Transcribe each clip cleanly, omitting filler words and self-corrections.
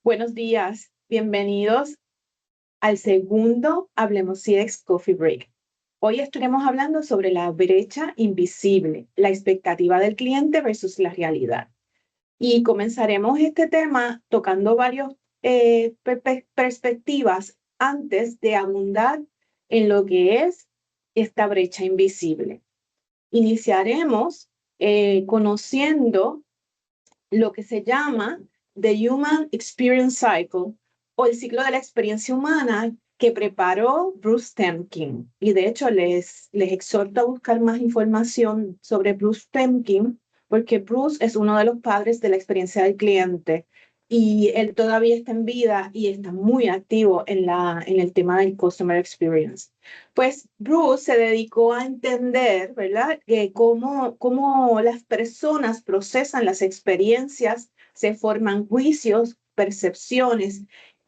Buenos días, bienvenidos al segundo Hablemos CX Coffee Break. Hoy estaremos hablando sobre la brecha invisible, la expectativa del cliente versus la realidad. Y comenzaremos este tema tocando varias perspectivas antes de abundar en lo que es esta brecha invisible. Iniciaremos conociendo lo que se llama The Human Experience Cycle o el ciclo de la experiencia humana que preparó Bruce Temkin. Y de hecho les exhorto a buscar más información sobre Bruce Temkin porque Bruce es uno de los padres de la experiencia del cliente y él todavía está en vida y está muy activo en el tema del Customer Experience. Pues Bruce se dedicó a entender, ¿verdad?, cómo las personas procesan las experiencias, se forman juicios, percepciones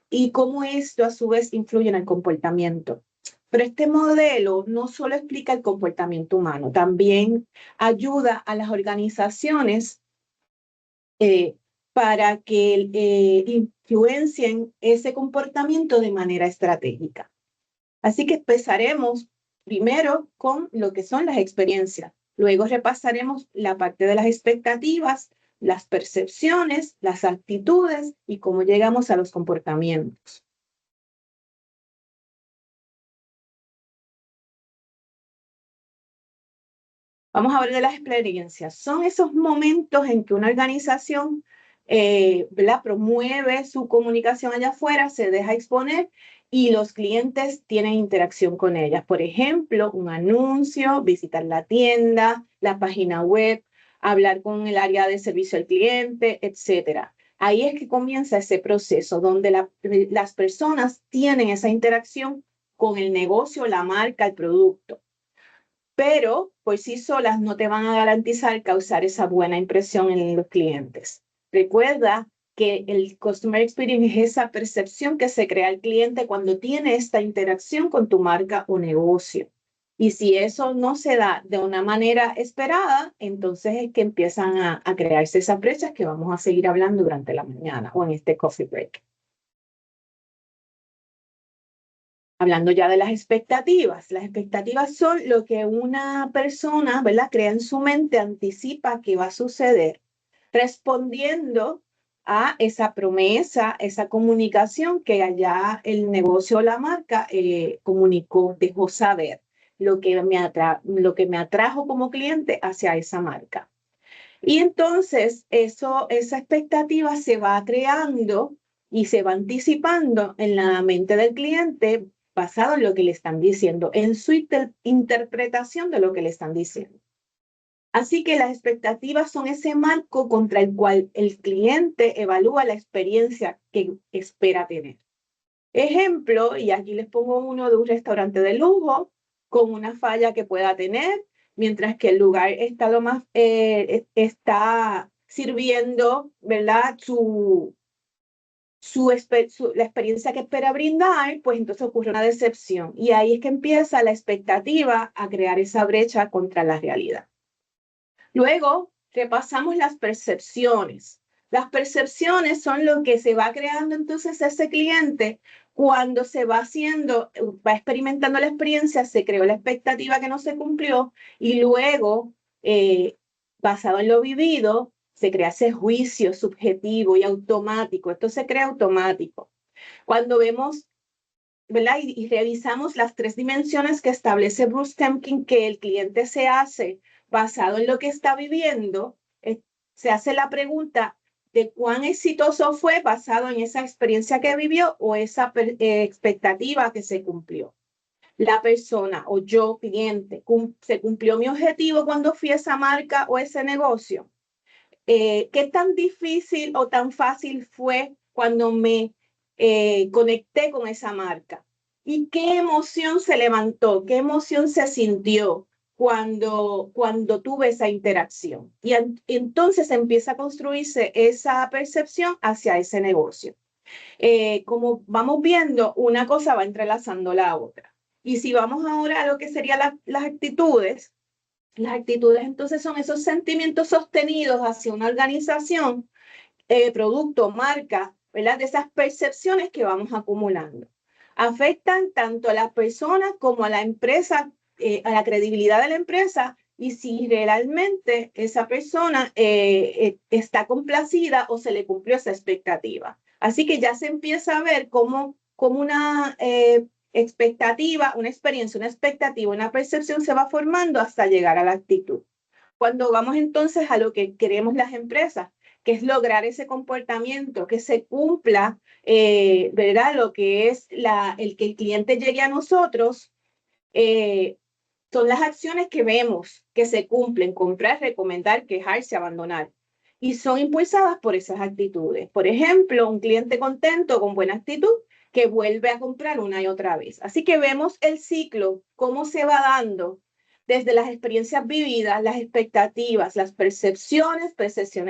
y cómo esto a su vez influye en el comportamiento. Pero este modelo no solo explica el comportamiento humano, también ayuda a las organizaciones para que influencien ese comportamiento de manera estratégica. Así que empezaremos primero con lo que son las experiencias. Luego repasaremos la parte de las expectativas, las percepciones, las actitudes y cómo llegamos a los comportamientos. Vamos a hablar de las experiencias. Son esos momentos en que una organización promueve su comunicación allá afuera, se deja exponer y los clientes tienen interacción con ellas. Por ejemplo, un anuncio, visitar la tienda, la página web, hablar con el área de servicio al cliente, etc. Ahí es que comienza ese proceso donde las personas tienen esa interacción con el negocio, la marca, el producto. Pero por sí solas no te van a garantizar causar esa buena impresión en los clientes. Recuerda que el Customer Experience es esa percepción que se crea el cliente cuando tiene esta interacción con tu marca o negocio. Y si eso no se da de una manera esperada, entonces es que empiezan a crearse esas brechas que vamos a seguir hablando durante la mañana o en este coffee break. Hablando ya de las expectativas son lo que una persona, ¿verdad?, crea en su mente, anticipa que va a suceder, respondiendo a esa promesa, esa comunicación que allá el negocio o la marca comunicó, dejó saber lo que me atrajo como cliente hacia esa marca. Y entonces esa expectativa se va creando y se va anticipando en la mente del cliente basado en lo que le están diciendo, en su interpretación de lo que le están diciendo. Así que las expectativas son ese marco contra el cual el cliente evalúa la experiencia que espera tener. Ejemplo, y aquí les pongo uno de un restaurante de lujo con una falla que pueda tener, mientras que el lugar está está sirviendo, ¿verdad?, la experiencia que espera brindar, pues entonces ocurre una decepción. Y ahí es que empieza la expectativa a crear esa brecha contra la realidad. Luego, repasamos las percepciones. Las percepciones son lo que se va creando entonces ese cliente cuando se va experimentando la experiencia, se creó la expectativa que no se cumplió y luego, basado en lo vivido, se crea ese juicio subjetivo y automático. Esto se crea automático. Cuando vemos, ¿verdad?, y revisamos las 3 dimensiones que establece Bruce Temkin que el cliente se hace basado en lo que está viviendo, se hace la pregunta de cuán exitoso fue basado en esa experiencia que vivió o esa expectativa que se cumplió. La persona o yo, cliente, ¿se cumplió mi objetivo cuando fui a esa marca o ese negocio? ¿Qué tan difícil o tan fácil fue cuando me conecté con esa marca? ¿Y qué emoción se levantó? ¿Qué emoción se sintió cuando tuve esa interacción? Y entonces empieza a construirse esa percepción hacia ese negocio. Como vamos viendo, una cosa va entrelazando la otra. Y si vamos ahora a lo que serían las actitudes entonces son esos sentimientos sostenidos hacia una organización, producto, marca, ¿verdad? De esas percepciones que vamos acumulando. Afectan tanto a la persona como a la empresa, a la credibilidad de la empresa, y si realmente esa persona está complacida o se le cumplió esa expectativa. Así que ya se empieza a ver como una expectativa, una experiencia, una expectativa, una percepción se va formando hasta llegar a la actitud. Cuando vamos entonces a lo que queremos las empresas, que es lograr ese comportamiento, que se cumpla, ¿verdad? Lo que es el que el cliente llegue a nosotros, son las acciones que vemos que se cumplen: comprar, recomendar, quejarse, abandonar. Y son impulsadas por esas actitudes. Por ejemplo, un cliente contento, con buena actitud, que vuelve a comprar una y otra vez. Así que vemos el ciclo, cómo se va dando desde las experiencias vividas, las expectativas, las percepciones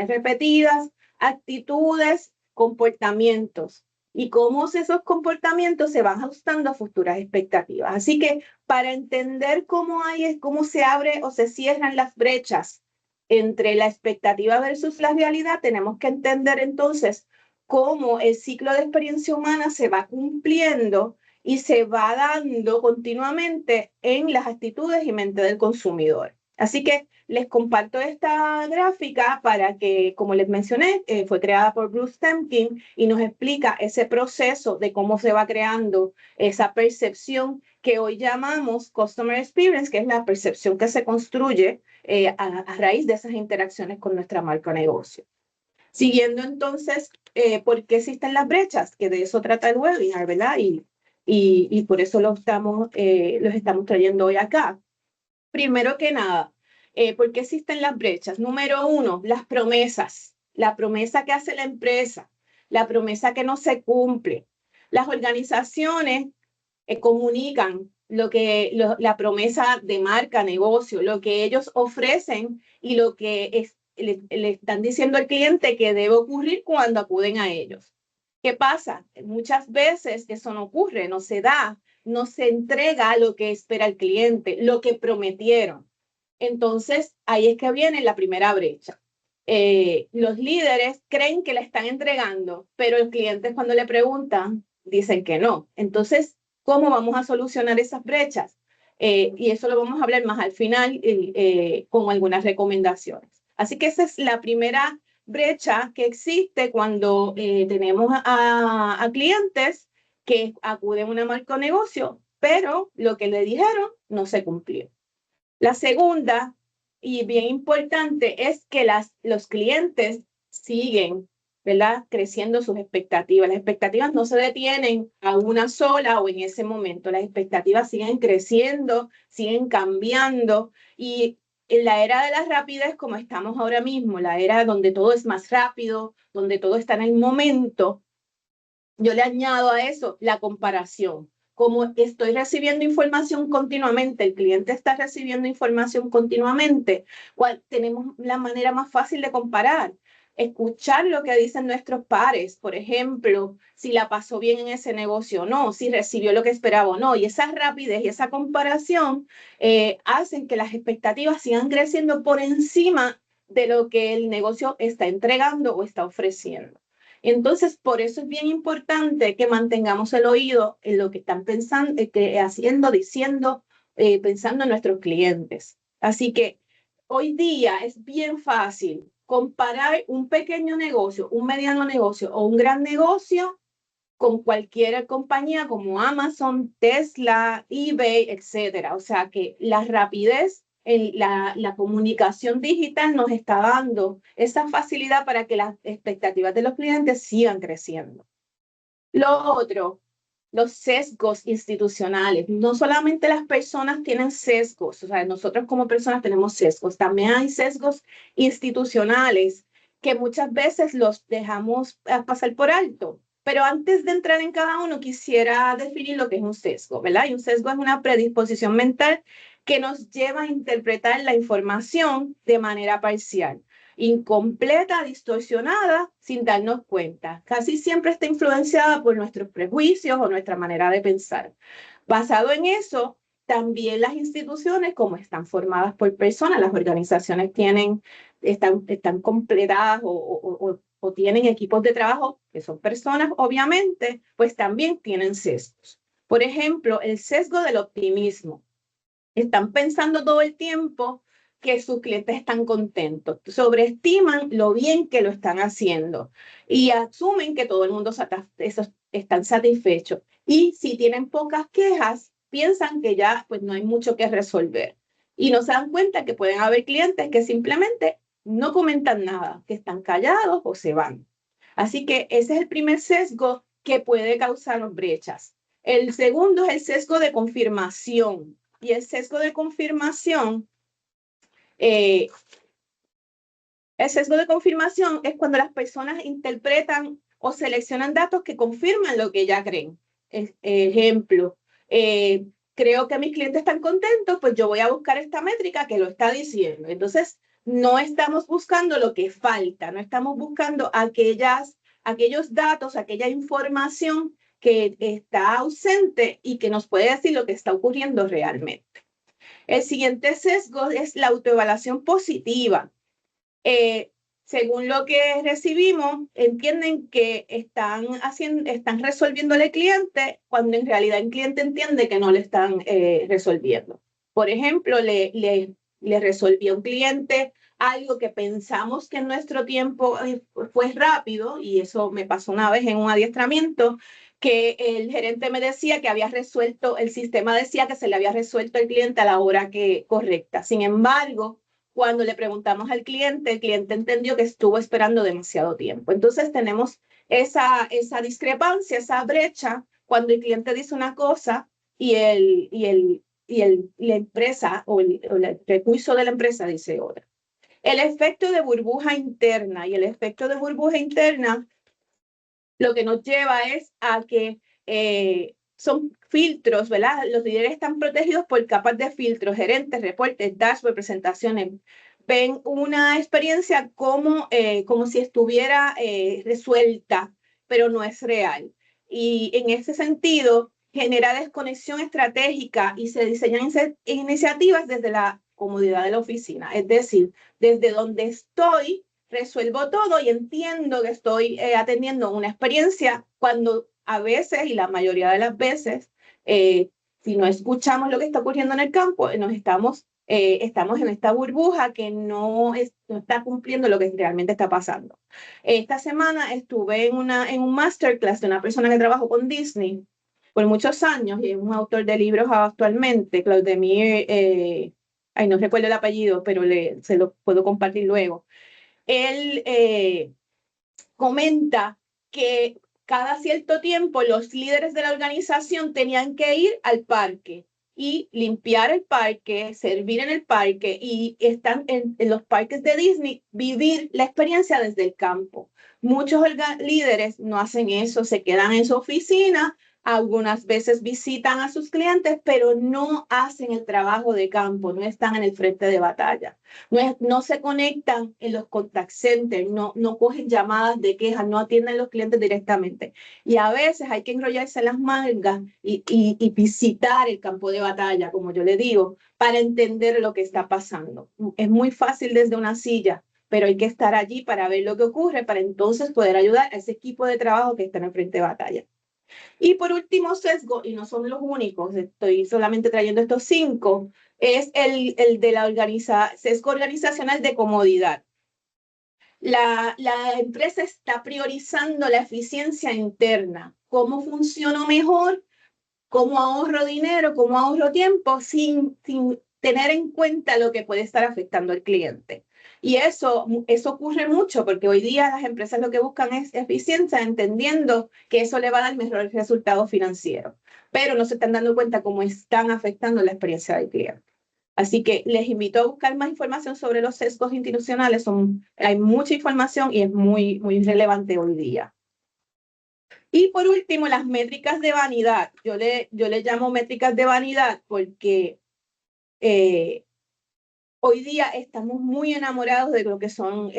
repetidas, actitudes, comportamientos, y cómo esos comportamientos se van ajustando a futuras expectativas. Así que para entender cómo se abre o se cierran las brechas entre la expectativa versus la realidad, tenemos que entender entonces cómo el ciclo de experiencia humana se va cumpliendo y se va dando continuamente en las actitudes y mente del consumidor. Así que les comparto esta gráfica para que, como les mencioné, fue creada por Bruce Temkin y nos explica ese proceso de cómo se va creando esa percepción que hoy llamamos Customer Experience, que es la percepción que se construye a raíz de esas interacciones con nuestra marca o negocio. Siguiendo entonces, ¿por qué existen las brechas? Que de eso trata el webinar, ¿verdad? Y por eso los estamos trayendo hoy acá. Primero que nada, ¿por qué existen las brechas? Número uno, las promesas. La promesa que hace la empresa, la promesa que no se cumple. Las organizaciones comunican la promesa de marca, negocio, lo que ellos ofrecen y lo que le están diciendo al cliente que debe ocurrir cuando acuden a ellos. ¿Qué pasa? Muchas veces eso no ocurre, no se da, no se entrega lo que espera el cliente, lo que prometieron. Entonces, ahí es que viene la primera brecha. Los líderes creen que la están entregando, pero el cliente, cuando le preguntan, dicen que no. Entonces, ¿cómo vamos a solucionar esas brechas? Y eso lo vamos a hablar más al final con algunas recomendaciones. Así que esa es la primera brecha que existe cuando tenemos a clientes que acuden a una marca o negocio, pero lo que le dijeron no se cumplió. La segunda, y bien importante, es que los clientes siguen, ¿verdad?, creciendo sus expectativas. Las expectativas no se detienen a una sola o en ese momento. Las expectativas siguen creciendo, siguen cambiando, y en la era de la rapidez, como estamos ahora mismo, la era donde todo es más rápido, donde todo está en el momento, yo le añado a eso la comparación. Como estoy recibiendo información continuamente, el cliente está recibiendo información continuamente, tenemos la manera más fácil de comparar. Escuchar lo que dicen nuestros pares, por ejemplo, si la pasó bien en ese negocio o no, si recibió lo que esperaba o no. Y esa rapidez y esa comparación hacen que las expectativas sigan creciendo por encima de lo que el negocio está entregando o está ofreciendo. Entonces, por eso es bien importante que mantengamos el oído en lo que están pensando, haciendo, diciendo, pensando en nuestros clientes. Así que hoy día es bien fácil comparar un pequeño negocio, un mediano negocio o un gran negocio con cualquier compañía como Amazon, Tesla, eBay, etcétera. O sea que la rapidez en la comunicación digital nos está dando esa facilidad para que las expectativas de los clientes sigan creciendo. Lo otro, los sesgos institucionales. No solamente las personas tienen sesgos, o sea, nosotros como personas tenemos sesgos, también hay sesgos institucionales que muchas veces los dejamos pasar por alto. Pero antes de entrar en cada uno, quisiera definir lo que es un sesgo, ¿verdad? Y un sesgo es una predisposición mental que nos lleva a interpretar la información de manera parcial, incompleta, distorsionada, sin darnos cuenta. Casi siempre está influenciada por nuestros prejuicios o nuestra manera de pensar. Basado en eso, también las instituciones, como están formadas por personas, las organizaciones están completadas o o tienen equipos de trabajo, que son personas, obviamente, pues también tienen sesgos. Por ejemplo, el sesgo del optimismo. Están pensando todo el tiempo que sus clientes están contentos, sobreestiman lo bien que lo están haciendo y asumen que todo el mundo están satisfechos. Y si tienen pocas quejas, piensan que ya pues no hay mucho que resolver. Y no se dan cuenta que pueden haber clientes que simplemente no comentan nada, que están callados o se van. Así que ese es el primer sesgo que puede causar brechas. El segundo es el sesgo de confirmación. Y el sesgo de confirmación, el sesgo de confirmación es cuando las personas interpretan o seleccionan datos que confirman lo que ya creen. Ejemplo, creo que mis clientes están contentos, pues yo voy a buscar esta métrica que lo está diciendo. Entonces, no estamos buscando lo que falta, no estamos buscando aquellos datos, aquella información que está ausente y que nos puede decir lo que está ocurriendo realmente. El siguiente sesgo es la autoevaluación positiva. Según lo que recibimos, entienden que están resolviéndole al cliente cuando en realidad el cliente entiende que no le están resolviendo. Por ejemplo, le resolvió a un cliente algo que pensamos que en nuestro tiempo fue rápido, y eso me pasó una vez en un adiestramiento, que el gerente me decía que había resuelto, el sistema decía que se le había resuelto al cliente a la hora correcta. Sin embargo, cuando le preguntamos al cliente, el cliente entendió que estuvo esperando demasiado tiempo. Entonces tenemos esa discrepancia, esa brecha, cuando el cliente dice una cosa y la empresa o el recurso de la empresa dice otra. El efecto de burbuja interna, y el efecto de burbuja interna lo que nos lleva es a que son filtros, ¿verdad? Los líderes están protegidos por capas de filtros, gerentes, reportes, dashboard, presentaciones. Ven una experiencia como si estuviera resuelta, pero no es real. Y en ese sentido, genera desconexión estratégica y se diseñan iniciativas desde la comodidad de la oficina. Es decir, desde donde estoy, resuelvo todo y entiendo que estoy atendiendo una experiencia cuando a veces, y la mayoría de las veces, si no escuchamos lo que está ocurriendo en el campo, estamos en esta burbuja que no está cumpliendo lo que realmente está pasando. Esta semana estuve en un masterclass de una persona que trabajó con Disney por muchos años y es un autor de libros actualmente, Claudemir, ay, no recuerdo el apellido, pero se lo puedo compartir luego. Él comenta que cada cierto tiempo los líderes de la organización tenían que ir al parque y limpiar el parque, servir en el parque y están en los parques de Disney, vivir la experiencia desde el campo. Muchos líderes no hacen eso, se quedan en su oficina, algunas veces visitan a sus clientes, pero no hacen el trabajo de campo, no están en el frente de batalla. No se conectan en los contact centers, no cogen llamadas de quejas, no atienden a los clientes directamente. Y a veces hay que enrollarse las mangas y visitar el campo de batalla, como yo le digo, para entender lo que está pasando. Es muy fácil desde una silla, pero hay que estar allí para ver lo que ocurre, para entonces poder ayudar a ese equipo de trabajo que está en el frente de batalla. Y por último, sesgo, y no son los únicos, estoy solamente trayendo estos 5, es el de la sesgo organizacional de comodidad. La empresa está priorizando la eficiencia interna, cómo funciono mejor, cómo ahorro dinero, cómo ahorro tiempo, sin tener en cuenta lo que puede estar afectando al cliente. Y eso ocurre mucho porque hoy día las empresas lo que buscan es eficiencia, entendiendo que eso le va a dar mejores resultados financieros, pero no se están dando cuenta cómo están afectando la experiencia del cliente. Así que les invito a buscar más información sobre los sesgos institucionales. Hay mucha información y es muy, muy relevante hoy día. Y por último, las métricas de vanidad. Yo le llamo métricas de vanidad porque hoy día estamos muy enamorados de lo que son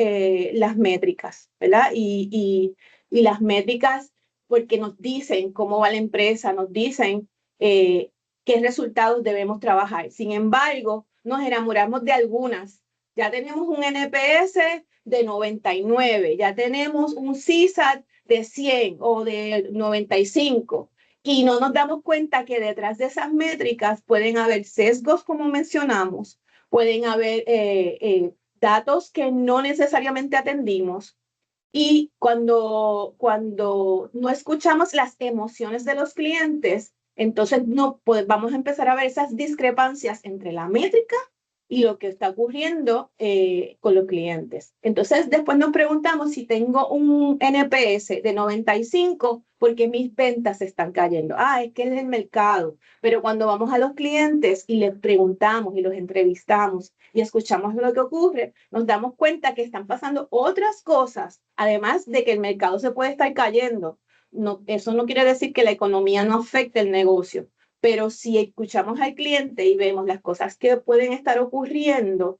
las métricas, ¿verdad? Y las métricas porque nos dicen cómo va la empresa, nos dicen qué resultados debemos trabajar. Sin embargo, nos enamoramos de algunas. Ya tenemos un NPS, de 99, ya tenemos un CSAT de 100 o de 95 y no nos damos cuenta que detrás de esas métricas pueden haber sesgos, como mencionamos, pueden haber datos que no necesariamente atendimos. Y cuando no escuchamos las emociones de los clientes, entonces no vamos a empezar a ver esas discrepancias entre la métrica y lo que está ocurriendo con los clientes. Entonces, después nos preguntamos si tengo un NPS de 95, ¿por qué mis ventas están cayendo? Es que es el mercado. Pero cuando vamos a los clientes y les preguntamos y los entrevistamos y escuchamos lo que ocurre, nos damos cuenta que están pasando otras cosas, además de que el mercado se puede estar cayendo. No, eso no quiere decir que la economía no afecte el negocio, pero si escuchamos al cliente y vemos las cosas que pueden estar ocurriendo,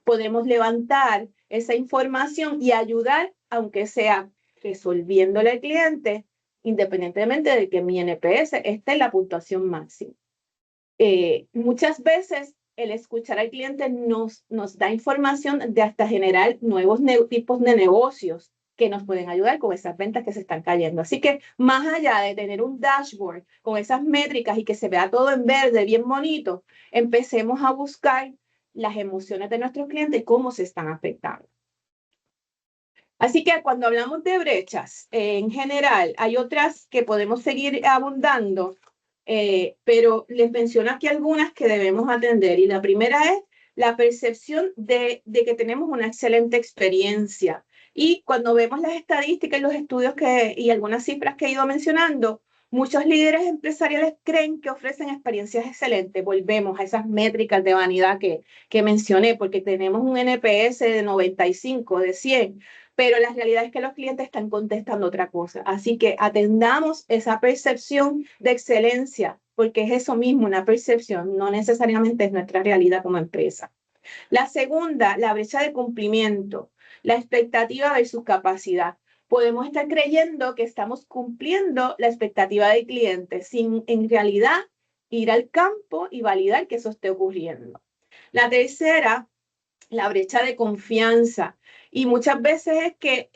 podemos levantar esa información y ayudar, aunque sea resolviéndole al cliente, independientemente de que mi NPS esté en la puntuación máxima. Muchas veces el escuchar al cliente nos da información de hasta generar nuevos tipos de negocios que nos pueden ayudar con esas ventas que se están cayendo. Así que más allá de tener un dashboard con esas métricas y que se vea todo en verde, bien bonito, empecemos a buscar las emociones de nuestros clientes y cómo se están afectando. Así que cuando hablamos de brechas, en general, hay otras que podemos seguir abundando, pero les menciono aquí algunas que debemos atender. Y la primera es la percepción de que tenemos una excelente experiencia. Y cuando vemos las estadísticas y los estudios y algunas cifras que he ido mencionando, muchos líderes empresariales creen que ofrecen experiencias excelentes. Volvemos a esas métricas de vanidad que mencioné, porque tenemos un NPS de 95, de 100, pero la realidad es que los clientes están contestando otra cosa. Así que atendamos esa percepción de excelencia, porque es eso mismo, una percepción, no necesariamente es nuestra realidad como empresa. La segunda, la brecha de cumplimiento, la expectativa versus capacidad. Podemos estar creyendo que estamos cumpliendo la expectativa del cliente sin en realidad ir al campo y validar que eso esté ocurriendo. La tercera, la brecha de confianza. Y muchas veces es que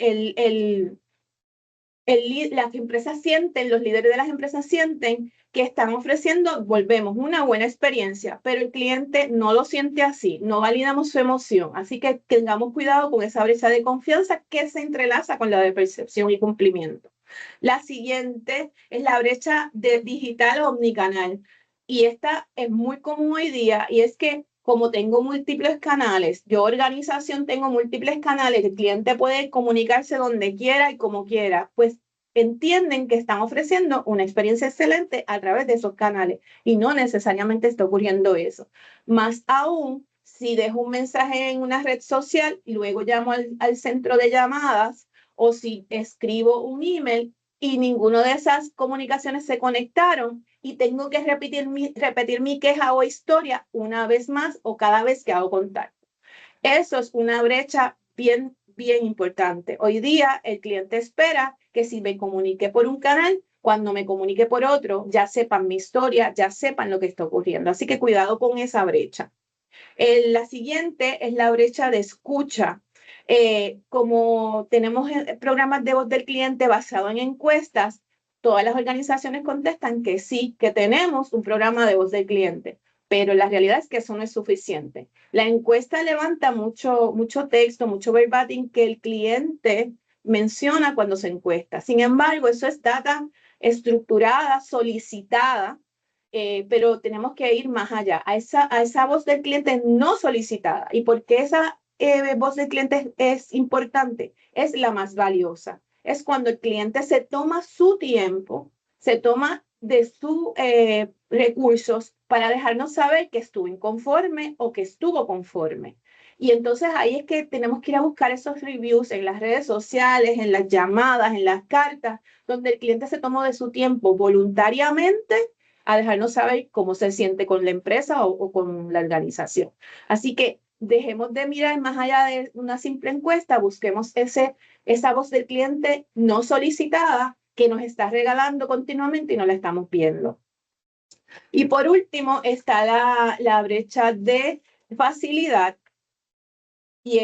las empresas sienten, los líderes de las empresas sienten que están ofreciendo, volvemos, una buena experiencia, pero el cliente no lo siente así, no validamos su emoción. Así que tengamos cuidado con esa brecha de confianza que se entrelaza con la de percepción y cumplimiento. La siguiente es la brecha de digital omnicanal. Y esta es muy común hoy día, y es que como tengo múltiples canales, yo organización tengo múltiples canales, el cliente puede comunicarse donde quiera y como quiera, pues entienden que están ofreciendo una experiencia excelente a través de esos canales y no necesariamente está ocurriendo eso. Más aún, si dejo un mensaje en una red social y luego llamo al centro de llamadas o si escribo un email y ninguna de esas comunicaciones se conectaron y tengo que repetir mi queja o historia una vez más o cada vez que hago contacto. Eso es una brecha bien importante. Hoy día el cliente espera que si me comunique por un canal, cuando me comunique por otro, ya sepan mi historia, ya sepan lo que está ocurriendo. Así que cuidado con esa brecha. La siguiente es la brecha de escucha. Como tenemos programas de voz del cliente basado en encuestas, todas las organizaciones contestan que sí, que tenemos un programa de voz del cliente, pero la realidad es que eso no es suficiente. La encuesta levanta mucho texto, mucho verbatim que el cliente menciona cuando se encuesta. Sin embargo, eso es data estructurada, solicitada, pero tenemos que ir más allá, a esa voz del cliente no solicitada. ¿Y por qué esa voz del cliente es importante? Es la más valiosa. Es cuando el cliente se toma su tiempo, se toma de sus recursos para dejarnos saber que estuvo inconforme o que estuvo conforme. Y entonces ahí es que tenemos que ir a buscar esos reviews en las redes sociales, en las llamadas, en las cartas, donde el cliente se tomó de su tiempo voluntariamente a dejarnos saber cómo se siente con la empresa o con la organización. Así que dejemos de mirar más allá de una simple encuesta, busquemos esa voz del cliente no solicitada que nos está regalando continuamente y no la estamos viendo. Y por último está la brecha de facilidad. Y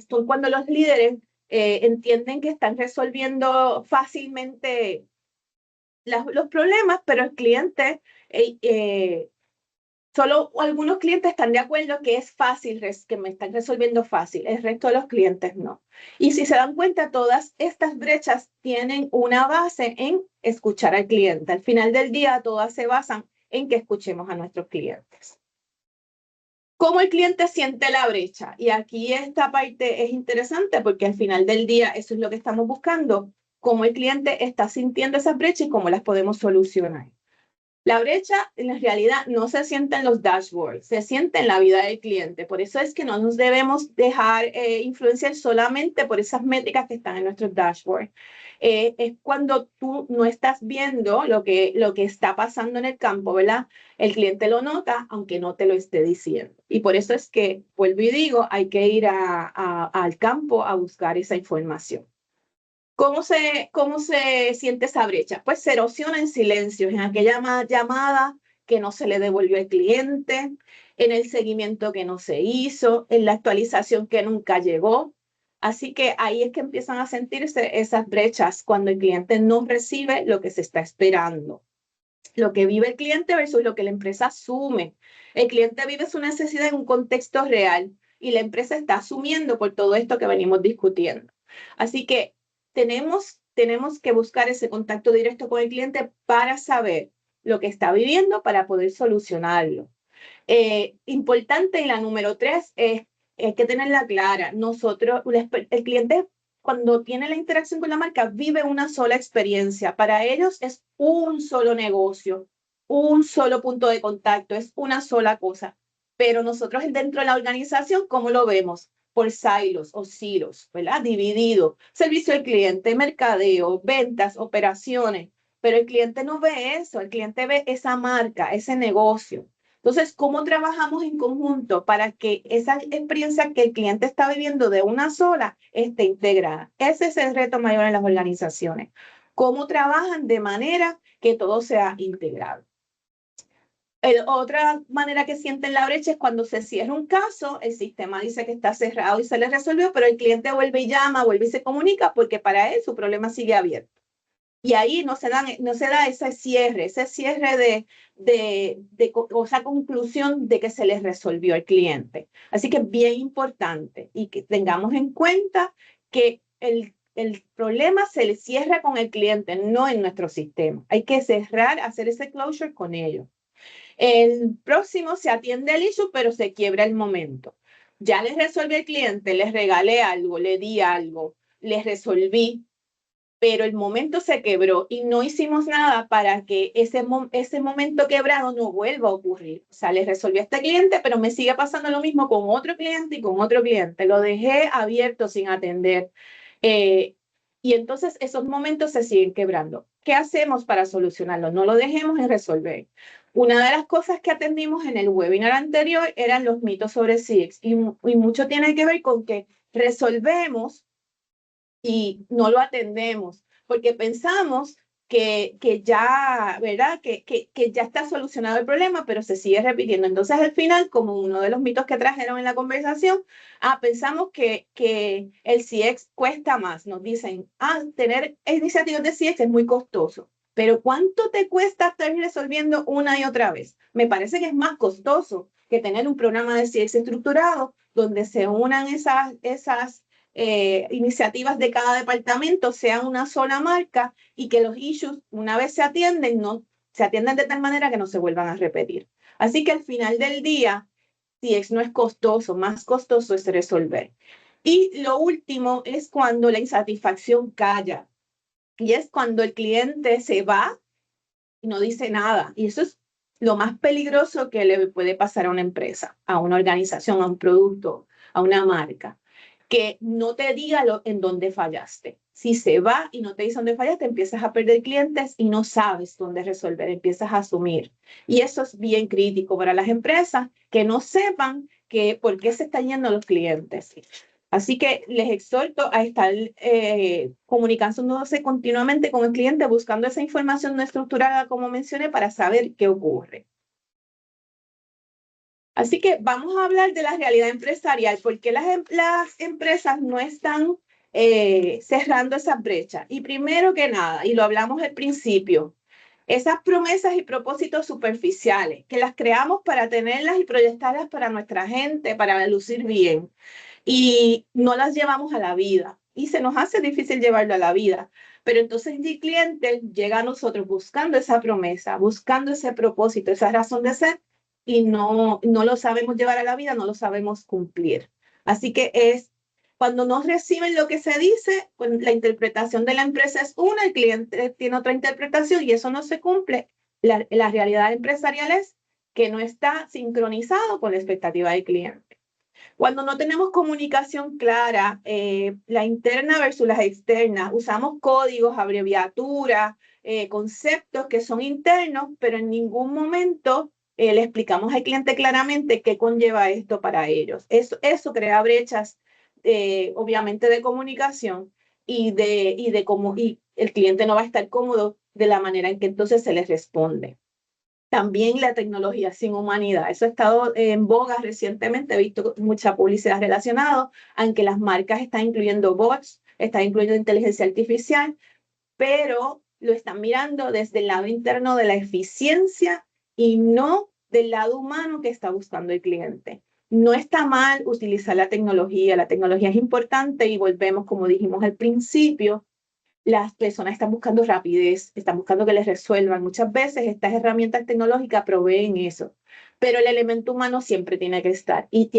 son cuando los líderes entienden que están resolviendo fácilmente los problemas, pero el cliente, solo algunos clientes están de acuerdo que es fácil, que me están resolviendo fácil, el resto de los clientes no. Y si se dan cuenta, todas estas brechas tienen una base en escuchar al cliente. Al final del día, todas se basan en que escuchemos a nuestros clientes. ¿Cómo el cliente siente la brecha? Y aquí esta parte es interesante porque al final del día eso es lo que estamos buscando, cómo el cliente está sintiendo esas brechas y cómo las podemos solucionar. La brecha en realidad no se siente en los dashboards, se siente en la vida del cliente. Por eso es que no nos debemos dejar influenciar solamente por esas métricas que están en nuestros dashboards. Es cuando tú no estás viendo lo que está pasando en el campo, ¿verdad? El cliente lo nota, aunque no te lo esté diciendo. Y por eso es que, vuelvo y digo, hay que ir al campo a buscar esa información. ¿Cómo se siente esa brecha? Pues se erosiona en silencio, en aquella llamada que no se le devolvió al cliente, en el seguimiento que no se hizo, en la actualización que nunca llegó. Así que ahí es que empiezan a sentirse esas brechas cuando el cliente no recibe lo que se está esperando. Lo que vive el cliente versus lo que la empresa asume. El cliente vive su necesidad en un contexto real y la empresa está asumiendo por todo esto que venimos discutiendo. Así que tenemos que buscar ese contacto directo con el cliente para saber lo que está viviendo para poder solucionarlo. Importante, y la número 3 es que tenerla clara. El cliente cuando tiene la interacción con la marca vive una sola experiencia. Para ellos es un solo negocio, un solo punto de contacto, es una sola cosa. Pero nosotros dentro de la organización, ¿cómo lo vemos? Por silos o silos, ¿verdad? Dividido. Servicio al cliente, mercadeo, ventas, operaciones. Pero el cliente no ve eso, el cliente ve esa marca, ese negocio. Entonces, ¿cómo trabajamos en conjunto para que esa experiencia que el cliente está viviendo de una sola esté integrada? Ese es el reto mayor en las organizaciones. ¿Cómo trabajan de manera que todo sea integrado? Otra manera que sienten la brecha es cuando se cierra un caso, el sistema dice que está cerrado y se le resolvió, pero el cliente vuelve y llama, vuelve y se comunica porque para él su problema sigue abierto. Y ahí no se da ese cierre o esa conclusión de que se les resolvió al cliente. Así que es bien importante y que tengamos en cuenta que el problema se le cierra con el cliente, no en nuestro sistema. Hay que cerrar, hacer ese closure con ellos. El próximo se atiende el issue, pero se quiebra el momento. Ya les resolví al cliente, les regalé algo, le di algo, les resolví, pero el momento se quebró y no hicimos nada para que ese momento quebrado no vuelva a ocurrir. O sea, le resolví a este cliente, pero me sigue pasando lo mismo con otro cliente y con otro cliente. Lo dejé abierto sin atender. Y entonces esos momentos se siguen quebrando. ¿Qué hacemos para solucionarlo? No lo dejemos en resolver. Una de las cosas que atendimos en el webinar anterior eran los mitos sobre CX y mucho tiene que ver con que resolvemos y no lo atendemos, porque pensamos que ya, ¿verdad? Que ya está solucionado el problema, pero se sigue repitiendo. Entonces, al final, como uno de los mitos que trajeron en la conversación, pensamos que el CX cuesta más. Nos dicen, tener iniciativas de CX es muy costoso. Pero ¿cuánto te cuesta estar resolviendo una y otra vez? Me parece que es más costoso que tener un programa de CX estructurado donde se unan esas iniciativas de cada departamento sean una sola marca y que los issues, una vez se atienden, no se atienden de tal manera que no se vuelvan a repetir. Así que al final del día, CX no es costoso, más costoso es resolver. Y lo último es cuando la insatisfacción calla. Y es cuando el cliente se va y no dice nada. Y eso es lo más peligroso que le puede pasar a una empresa, a una organización, a un producto, a una marca. Que no te diga en dónde fallaste. Si se va y no te dice dónde fallaste, empiezas a perder clientes y no sabes dónde resolver, empiezas a asumir. Y eso es bien crítico para las empresas, que no sepan por qué se están yendo los clientes. Así que les exhorto a estar comunicándose continuamente con el cliente, buscando esa información no estructurada, como mencioné, para saber qué ocurre. Así que vamos a hablar de la realidad empresarial, porque las empresas no están cerrando esa brecha. Y primero que nada, y lo hablamos al principio, esas promesas y propósitos superficiales, que las creamos para tenerlas y proyectarlas para nuestra gente, para lucir bien, y no las llevamos a la vida. Y se nos hace difícil llevarlo a la vida. Pero entonces el cliente llega a nosotros buscando esa promesa, buscando ese propósito, esa razón de ser, y no lo sabemos llevar a la vida, no lo sabemos cumplir. Así que cuando no reciben lo que se dice, pues la interpretación de la empresa es una, el cliente tiene otra interpretación y eso no se cumple. La realidad empresarial es que no está sincronizado con la expectativa del cliente. Cuando no tenemos comunicación clara, la interna versus las externas, usamos códigos, abreviaturas, conceptos que son internos, pero en ningún momento le explicamos al cliente claramente qué conlleva esto para ellos. Eso crea brechas, obviamente, de comunicación y el cliente no va a estar cómodo de la manera en que entonces se les responde. También la tecnología sin humanidad. Eso ha estado en boga recientemente. He visto mucha publicidad relacionada, aunque las marcas están incluyendo bots, están incluyendo inteligencia artificial, pero lo están mirando desde el lado interno de la eficiencia y no del lado humano que está buscando el cliente. No está mal utilizar la tecnología es importante y volvemos, como dijimos al principio, las personas están buscando rapidez, están buscando que les resuelvan. Muchas veces estas herramientas tecnológicas proveen eso, pero el elemento humano siempre tiene que estar y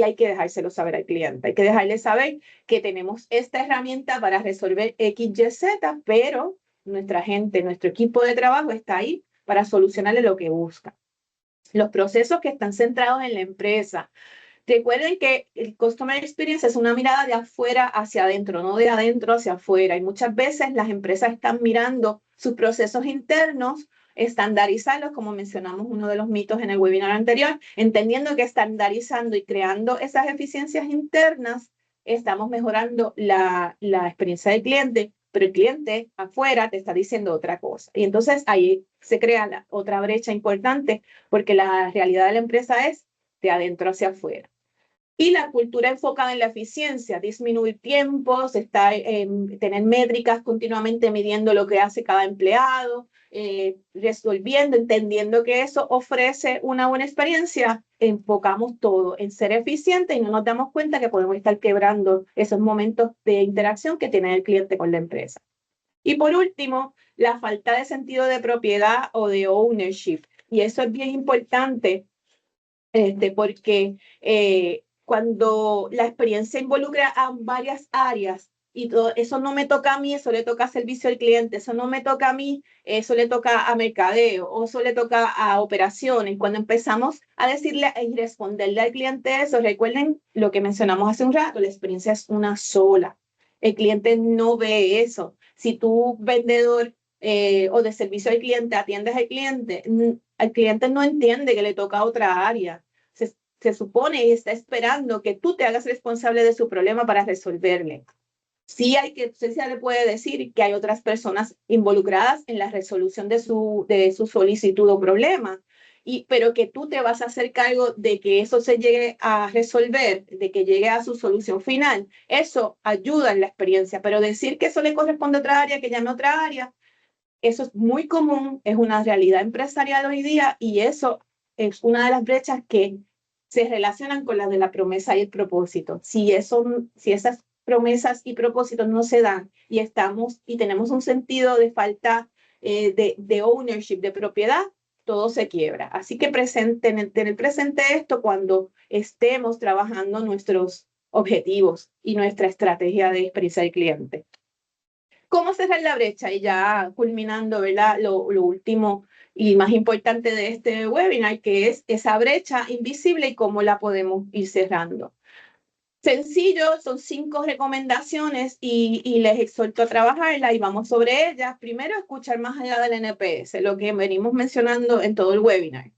hay que dejárselo saber al cliente. Hay que dejarle saber que tenemos esta herramienta para resolver X, Y, Z, pero nuestra gente, nuestro equipo de trabajo está ahí para solucionarle lo que busca. Los procesos que están centrados en la empresa. Recuerden que el Customer Experience es una mirada de afuera hacia adentro, no de adentro hacia afuera. Y muchas veces las empresas están mirando sus procesos internos, estandarizarlos, como mencionamos uno de los mitos en el webinar anterior, entendiendo que estandarizando y creando esas eficiencias internas, estamos mejorando la experiencia del cliente, pero el cliente afuera te está diciendo otra cosa. Y entonces ahí se crea otra brecha importante, porque la realidad de la empresa es de adentro hacia afuera. Y la cultura enfocada en la eficiencia, disminuir tiempos, tener métricas continuamente midiendo lo que hace cada empleado, resolviendo, entendiendo que eso ofrece una buena experiencia, enfocamos todo en ser eficiente y no nos damos cuenta que podemos estar quebrando esos momentos de interacción que tiene el cliente con la empresa. Y por último, la falta de sentido de propiedad o de ownership. Y eso es bien importante porque cuando la experiencia involucra a varias áreas y todo, eso no me toca a mí, eso le toca a servicio al cliente, eso no me toca a mí, eso le toca a mercadeo, o eso le toca a operaciones. Cuando empezamos a decirle y responderle al cliente eso, recuerden lo que mencionamos hace un rato, la experiencia es una sola. El cliente no ve eso. Si tú, vendedor o de servicio al cliente, atiendes al cliente no entiende que le toca a otra área. Se supone y está esperando que tú te hagas responsable de su problema para resolverle. Sí se le puede decir que hay otras personas involucradas en la resolución de su solicitud o problema, pero que tú te vas a hacer cargo de que eso se llegue a resolver, de que llegue a su solución final. Eso ayuda en la experiencia, pero decir que eso le corresponde a otra área, que llame a otra área, eso es muy común, es una realidad empresarial hoy día y eso es una de las brechas que se relacionan con las de la promesa y el propósito. Si esas promesas y propósitos no se dan y tenemos un sentido de falta de ownership, de propiedad, todo se quiebra. Así que tener presente esto cuando estemos trabajando nuestros objetivos y nuestra estrategia de experiencia del cliente. ¿Cómo cerrar la brecha? Y ya culminando, ¿verdad? Lo último y más importante de este webinar, que es esa brecha invisible y cómo la podemos ir cerrando. Sencillo, son 5 recomendaciones y les exhorto a trabajarla y vamos sobre ellas. Primero, escuchar más allá del NPS, lo que venimos mencionando en todo el webinar.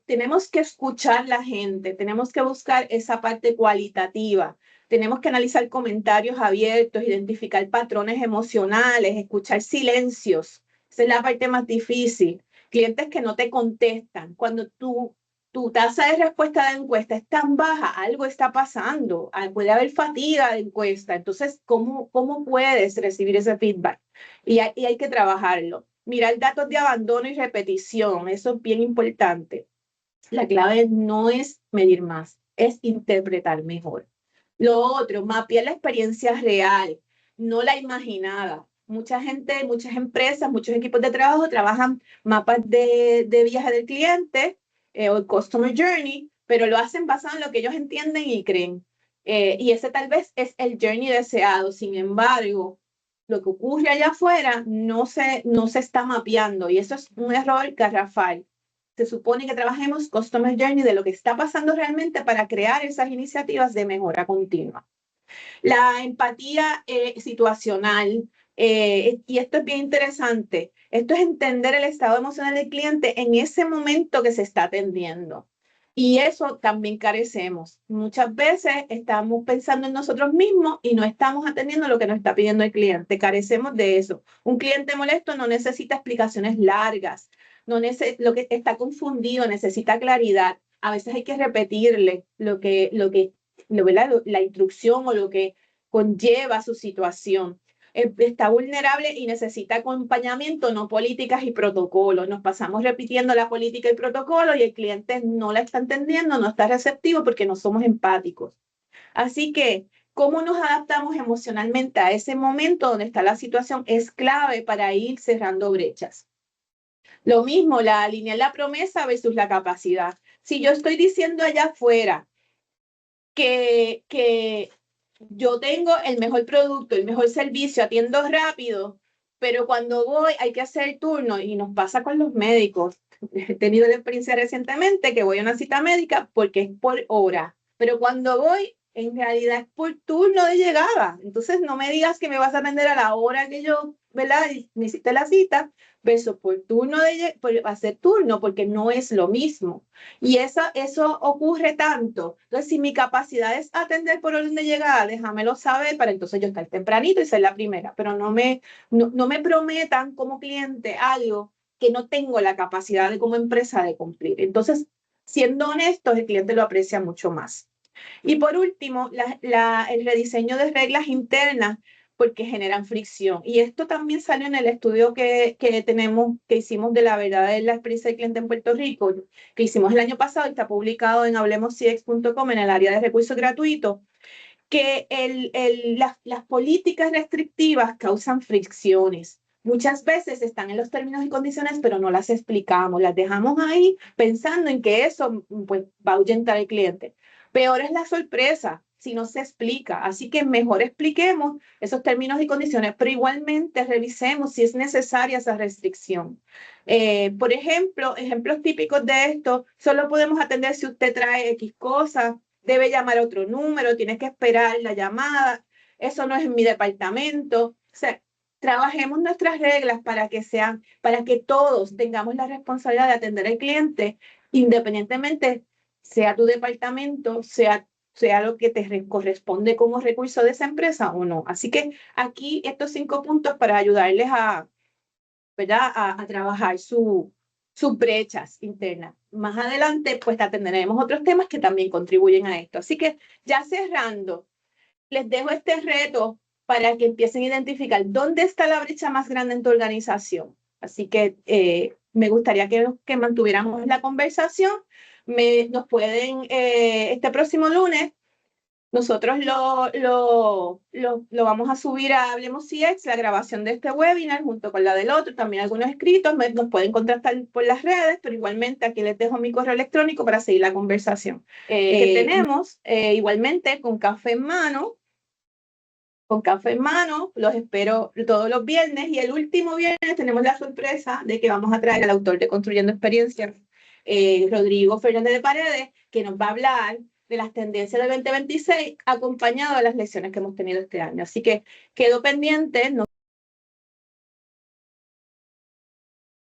Tenemos que escuchar la gente, tenemos que buscar esa parte cualitativa, tenemos que analizar comentarios abiertos, identificar patrones emocionales, escuchar silencios. Esa es la parte más difícil. Clientes que no te contestan. Cuando tú tu tasa de respuesta de encuesta es tan baja, algo está pasando, puede haber fatiga de encuesta. Entonces, ¿cómo puedes recibir ese feedback? Y hay que trabajarlo. Mirar datos de abandono y repetición, eso es bien importante. La clave no es medir más, es interpretar mejor. Lo otro, mapear la experiencia real, no la imaginada. Mucha gente, muchas empresas, muchos equipos de trabajo trabajan mapas de viaje del cliente o Customer Journey, pero lo hacen basado en lo que ellos entienden y creen. Y ese tal vez es el journey deseado. Sin embargo, lo que ocurre allá afuera no se está mapeando y eso es un error garrafal. Se supone que trabajemos Customer Journey de lo que está pasando realmente para crear esas iniciativas de mejora continua. La empatía situacional, y esto es bien interesante, esto es entender el estado emocional del cliente en ese momento que se está atendiendo. Y eso también carecemos. Muchas veces estamos pensando en nosotros mismos y no estamos atendiendo lo que nos está pidiendo el cliente. Carecemos de eso. Un cliente molesto no necesita explicaciones largas, lo que está confundido necesita claridad. A veces hay que repetirle la instrucción o lo que conlleva su situación. Está vulnerable y necesita acompañamiento, no políticas y protocolos. Nos pasamos repitiendo la política y protocolo y el cliente no la está entendiendo, no está receptivo porque no somos empáticos. Así que, ¿cómo nos adaptamos emocionalmente a ese momento donde está la situación? Es clave para ir cerrando brechas. Lo mismo, alinear la promesa versus la capacidad. Si yo estoy diciendo allá afuera que yo tengo el mejor producto, el mejor servicio, atiendo rápido, pero cuando voy hay que hacer turno y nos pasa con los médicos. He tenido la experiencia recientemente que voy a una cita médica porque es por hora, pero cuando voy en realidad es por turno de llegada. Entonces no me digas que me vas a atender a la hora que yo, ¿verdad? Me hiciste la cita, versus por turno por hacer turno porque no es lo mismo. Y eso ocurre tanto. Entonces, si mi capacidad es atender por orden de llegada, déjamelo saber para entonces yo estar tempranito y ser la primera. Pero no me prometan como cliente algo que no tengo la capacidad de como empresa de cumplir. Entonces, siendo honestos, el cliente lo aprecia mucho más. Y por último, el rediseño de reglas internas porque generan fricción. Y esto también salió en el estudio que hicimos de la verdad de la experiencia del cliente en Puerto Rico, que hicimos el año pasado y está publicado en hablemoscx.com en el área de recursos gratuitos, que las políticas restrictivas causan fricciones. Muchas veces están en los términos y condiciones, pero no las explicamos, las dejamos ahí pensando en que eso pues, va a ahuyentar al cliente. Peor es la sorpresa si no se explica. Así que mejor expliquemos esos términos y condiciones, pero igualmente revisemos si es necesaria esa restricción. Por ejemplo, ejemplos típicos de esto, solo podemos atender si usted trae X cosas, debe llamar a otro número, tienes que esperar la llamada, eso no es en mi departamento. O sea, trabajemos nuestras reglas para que todos tengamos la responsabilidad de atender al cliente, independientemente sea tu departamento, sea lo que te corresponde como recurso de esa empresa o no. Así que aquí estos 5 puntos para ayudarles ¿verdad? a trabajar sus brechas internas. Más adelante, pues atenderemos otros temas que también contribuyen a esto. Así que ya cerrando, les dejo este reto para que empiecen a identificar dónde está la brecha más grande en tu organización. Así que me gustaría que mantuviéramos la conversación. Nos pueden, este próximo lunes, nosotros lo vamos a subir a Hablemos CX, la grabación de este webinar junto con la del otro, también algunos escritos, nos pueden contactar por las redes, pero igualmente aquí les dejo mi correo electrónico para seguir la conversación que tenemos, igualmente con café en mano. Con café en mano, los espero todos los viernes y el último viernes tenemos la sorpresa de que vamos a traer al autor de Construyendo Experiencias, Rodrigo Fernández de Paredes, que nos va a hablar de las tendencias del 2026 acompañado de las lecciones que hemos tenido este año. Así que quedo pendiente.